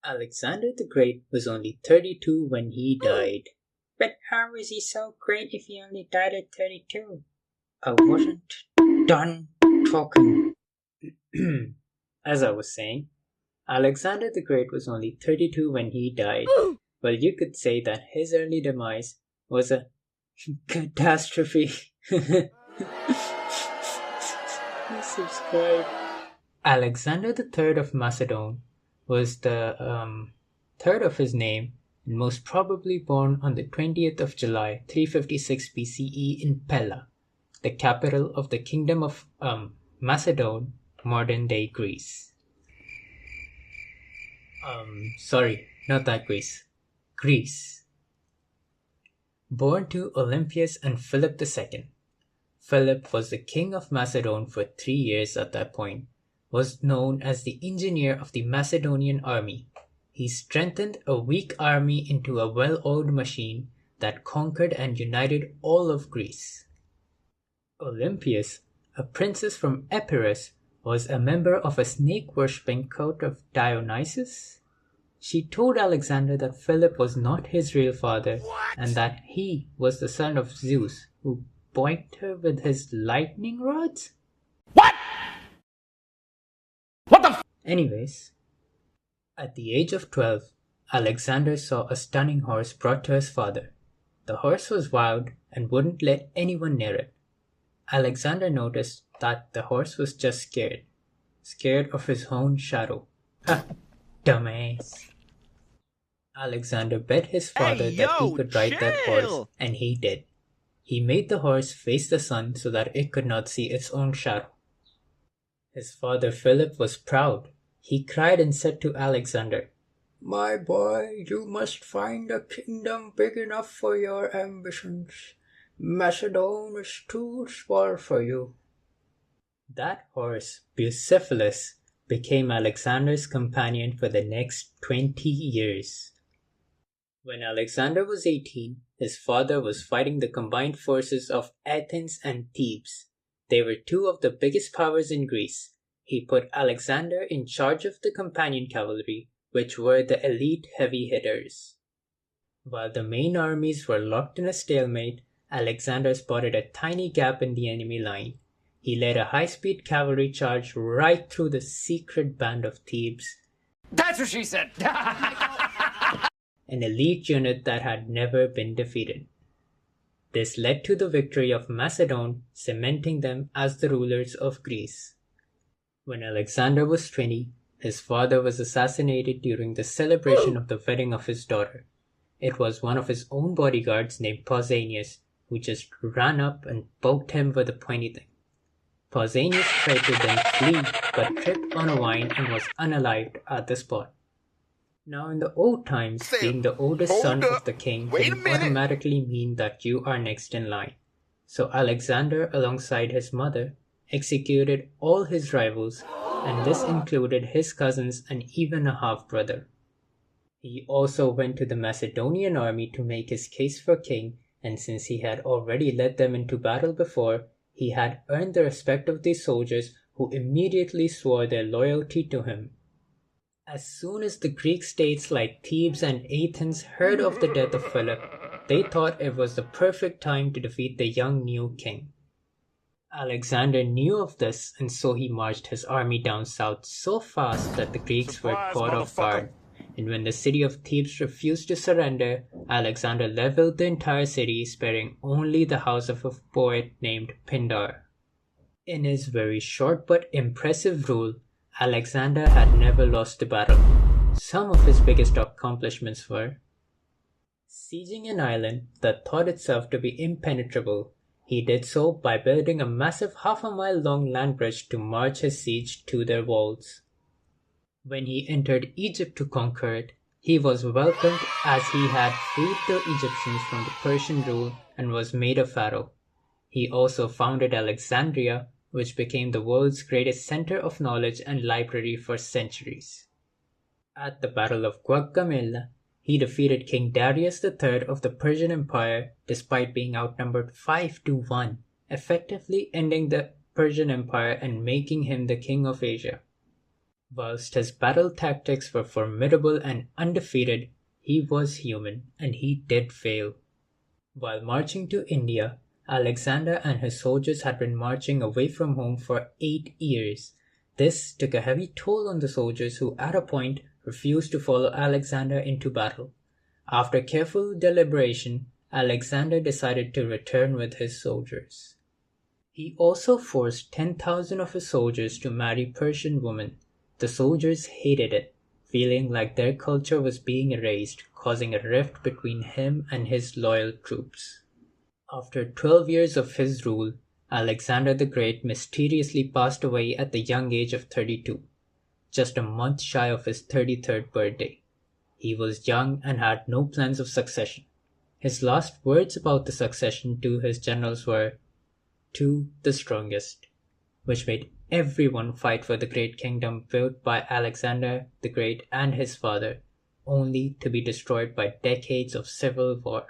Alexander the Great was only 32 when he died. But how is he so great if he only died at 32? I wasn't done talking. As I was saying, Alexander the Great was only 32 when he died. Well, you could say that his early demise was a catastrophe. Subscribe. Alexander III of Macedon was the third of his name and most probably born on the 20th of July 356 BCE in Pella, the capital of the Kingdom of Macedon, modern-day Greece. Sorry, not that Greece. Greece. Born to Olympias and Philip II. Philip was the king of Macedon for 3 years at that point, was known as the engineer of the Macedonian army. He strengthened a weak army into a well-oiled machine that conquered and united all of Greece. Olympias, a princess from Epirus, was a member of a snake-worshipping cult of Dionysus. She told Alexander that Philip was not his real father and that he was the son of Zeus, who boinked her with his lightning rods? What? What the Anyways, at the age of 12, Alexander saw a stunning horse brought to his father. The horse was wild and wouldn't let anyone near it. Alexander noticed that the horse was just scared of his own shadow. Ha! Dumbass. Alexander bet his father that he could ride that horse, and he did. He made the horse face the sun so that it could not see its own shadow. His father Philip was proud. He cried and said to Alexander, "My boy, you must find a kingdom big enough for your ambitions. Macedon is too small for you." That horse, Bucephalus, became Alexander's companion for the next 20 years. When Alexander was 18, his father was fighting the combined forces of Athens and Thebes. They were two of the biggest powers in Greece. He put Alexander in charge of the companion cavalry, which were the elite heavy hitters. While the main armies were locked in a stalemate, Alexander spotted a tiny gap in the enemy line. He led a high-speed cavalry charge right through the secret band of Thebes. That's what she said! An elite unit that had never been defeated. This led to the victory of Macedon, cementing them as the rulers of Greece. When Alexander was 20, his father was assassinated during the celebration of the wedding of his daughter. It was one of his own bodyguards named Pausanias who just ran up and poked him with a pointy thing. Pausanias tried to then flee but tripped on a vine and was unalived at the spot. Now in the old times, being the oldest son of the king didn't automatically mean that you are next in line. So Alexander, alongside his mother, executed all his rivals, and this included his cousins and even a half-brother. He also went to the Macedonian army to make his case for king, and since he had already led them into battle before, he had earned the respect of these soldiers who immediately swore their loyalty to him. As soon as the Greek states like Thebes and Athens heard of the death of Philip, they thought it was the perfect time to defeat the young new king. Alexander knew of this, and so he marched his army down south so fast that the Greeks were caught off guard. And when the city of Thebes refused to surrender, Alexander leveled the entire city, sparing only the house of a poet named Pindar. In his very short but impressive rule, Alexander had never lost a battle. Some of his biggest accomplishments were sieging an island that thought itself to be impenetrable. He did so by building a massive half-a-mile-long land bridge to march his siege to their walls. When he entered Egypt to conquer it, he was welcomed as he had freed the Egyptians from the Persian rule and was made a pharaoh. He also founded Alexandria, which became the world's greatest center of knowledge and library for centuries. At the Battle of Gaugamela, he defeated King Darius III of the Persian Empire despite being outnumbered 5-1, effectively ending the Persian Empire and making him the king of Asia. Whilst his battle tactics were formidable and undefeated, he was human, and he did fail. While marching to India, Alexander and his soldiers had been marching away from home for 8 years. This took a heavy toll on the soldiers who at a point refused to follow Alexander into battle. After careful deliberation, Alexander decided to return with his soldiers. He also forced 10,000 of his soldiers to marry Persian women. The soldiers hated it, feeling like their culture was being erased, causing a rift between him and his loyal troops. After 12 years of his rule, Alexander the Great mysteriously passed away at the young age of 32, just a month shy of his 33rd birthday. He was young and had no plans of succession. His last words about the succession to his generals were, "To the strongest," which made everyone fight for the great kingdom built by Alexander the Great and his father, only to be destroyed by decades of civil war.